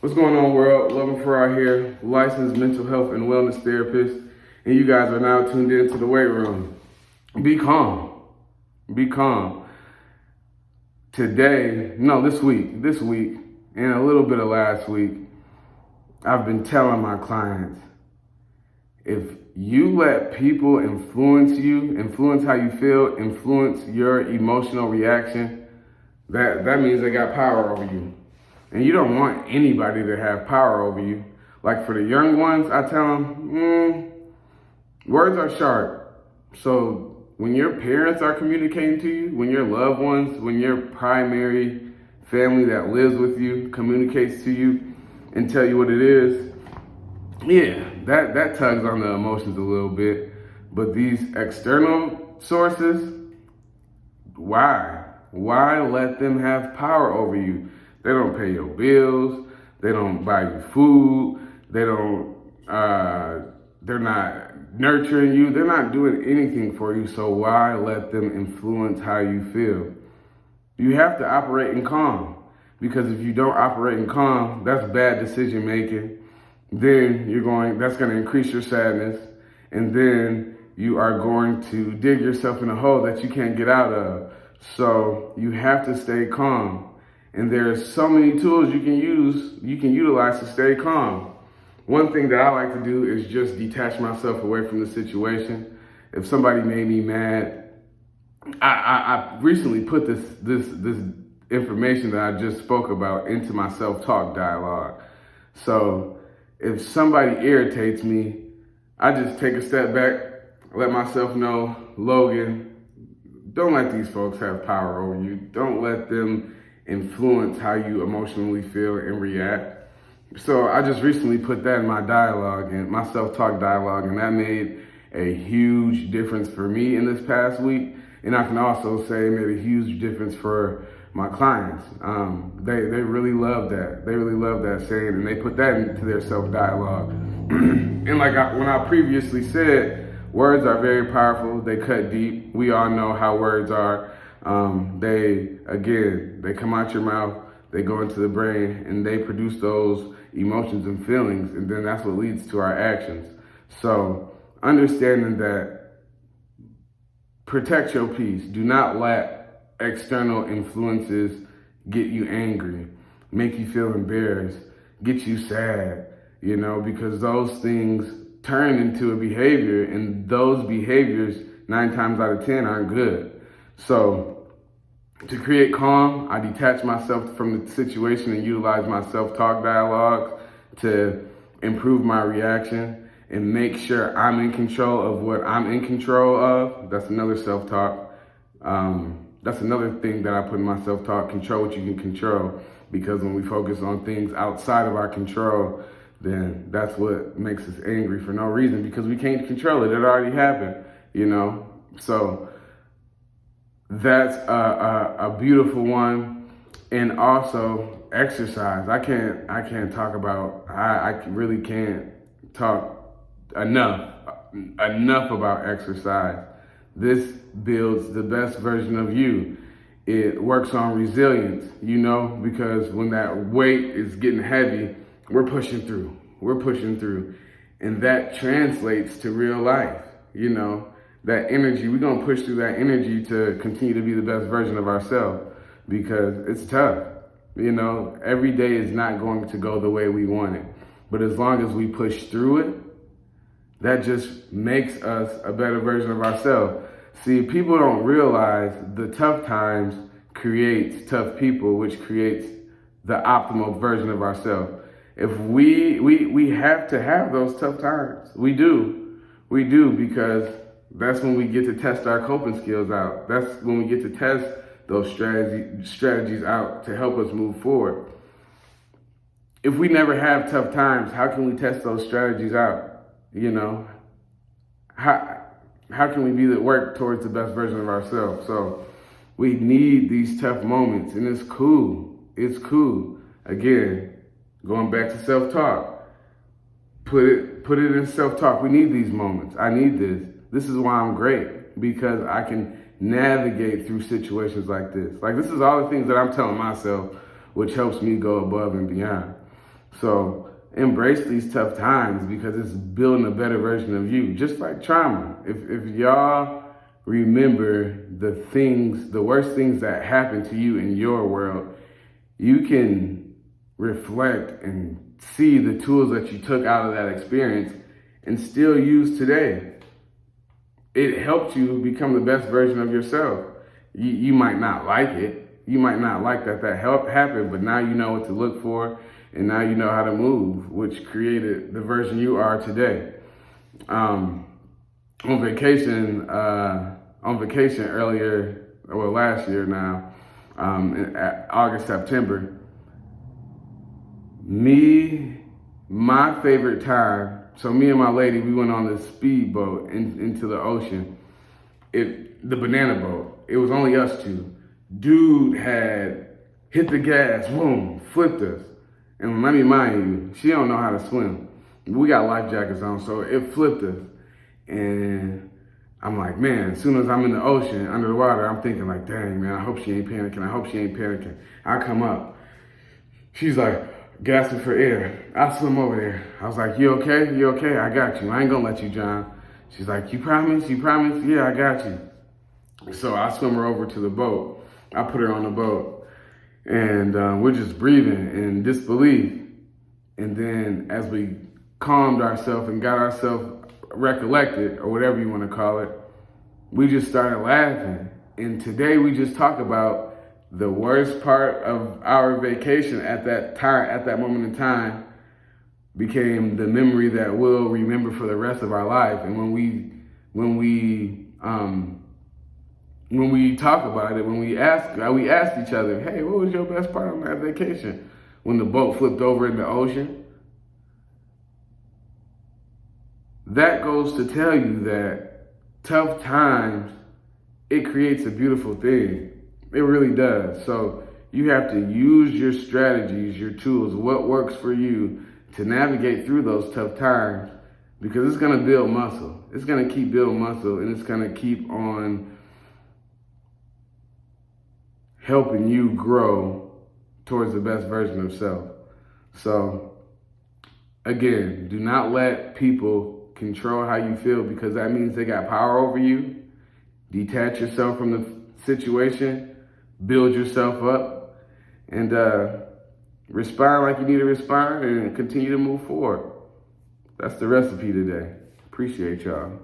What's going on, world? Loving Farrar here, licensed mental health and wellness therapist, and you guys are now tuned into the weight room. Be calm. Be calm. This week, and a little bit of last week, I've been telling my clients, if you let people influence you, influence how you feel, influence your emotional reaction, that means they got power over you. And you don't want anybody to have power over you. Like for the young ones, I tell them, words are sharp. So when your parents are communicating to you, when your loved ones, when your primary family that lives with you communicates to you and tell you what it is, yeah, that tugs on the emotions a little bit. But these external sources, why? Why let them have power over you? They don't pay your bills. They don't buy you food. They're not nurturing you. They're not doing anything for you. So why let them influence how you feel? You have to operate in calm, because if you don't operate in calm, that's bad decision making. Then that's going to increase your sadness. And then you are going to dig yourself in a hole that you can't get out of. So you have to stay calm. And there's so many tools you can utilize to stay calm. One thing that I like to do is just detach myself away from the situation. If somebody made me mad, I recently put this information that I just spoke about into my self-talk dialogue. So if somebody irritates me, I just take a step back, let myself know, Logan, don't let these folks have power over you. Don't let them influence how you emotionally feel and react. So I just recently put that in my dialogue and my self-talk dialogue, and that made a huge difference for me in this past week. And I can also say it made a huge difference for my clients. They really love that. They really love that saying, and they put that into their self-dialogue. And when I previously said, words are very powerful. They cut deep. We all know how words are. They come out your mouth, they go into the brain, and they produce those emotions and feelings, and then that's what leads to our actions. So understanding that, protect your peace. Do not let external influences get you angry, make you feel embarrassed, get you sad, because those things turn into a behavior, and those behaviors 9 times out of 10 aren't good. So to create calm, I detach myself from the situation and utilize my self-talk dialogue to improve my reaction and make sure I'm in control of what I'm in control of. That's another self-talk. That's another thing that I put in my self-talk, control what you can control. Because when we focus on things outside of our control, then that's what makes us angry for no reason, because we can't control it. It already happened, So that's a beautiful one. And also exercise. I really can't talk enough about exercise. This builds the best version of you. It works on resilience, because when that weight is getting heavy, we're pushing through. And that translates to real life, that energy. We're going to push through that energy to continue to be the best version of ourselves, because it's tough. Every day is not going to go the way we want it. But as long as we push through it, that just makes us a better version of ourselves. See, people don't realize the tough times creates tough people, which creates the optimal version of ourselves. If we have to have those tough times. We do, because that's when we get to test our coping skills out. That's when we get to test those strategies out to help us move forward. If we never have tough times, how can we test those strategies out? How can we work towards the best version of ourselves? So we need these tough moments, and it's cool. It's cool. Again, going back to self-talk. Put it in self-talk. We need these moments. I need this. This is why I'm great, because I can navigate through situations like this. This is all the things that I'm telling myself, which helps me go above and beyond. So embrace these tough times because it's building a better version of you. Just like trauma. If y'all remember the worst things that happened to you in your world, you can reflect and see the tools that you took out of that experience and still use today. It helped you become the best version of yourself. You might not like it. You might not like that happened, but now you know what to look for, and now you know how to move, which created the version you are today. On vacation earlier, well, last year now, in August, September, my favorite time, so me and my lady, we went on this speedboat into the ocean. The banana boat. It was only us two. Dude had hit the gas, boom, flipped us. And let me mind you, she don't know how to swim. We got life jackets on, so it flipped us. And I'm like, man, as soon as I'm in the ocean, under the water, I'm thinking like, dang, man, I hope she ain't panicking. I come up. She's like, gasping for air. I swim over there. I was like, you okay? You okay? I got you. I ain't gonna let you drown. She's like, you promise? You promise? Yeah, I got you. So I swim her over to the boat. I put her on the boat. And we're just breathing in disbelief. And then as we calmed ourselves and got ourselves recollected, or whatever you want to call it, we just started laughing. And today we just talk about the worst part of our vacation at that time, at that moment in time, became the memory that we'll remember for the rest of our life. And when we talk about it, when we asked each other, hey, what was your best part on that vacation? When the boat flipped over in the ocean. That goes to tell you that tough times, it creates a beautiful thing. It really does. So you have to use your strategies, your tools, what works for you to navigate through those tough times, because it's going to build muscle. It's going to keep building muscle, and it's going to keep on helping you grow towards the best version of self. So again, do not let people control how you feel, because that means they got power over you. Detach yourself from the situation, build yourself up, and respond like you need to respond, and continue to move forward. That's the recipe today. Appreciate y'all.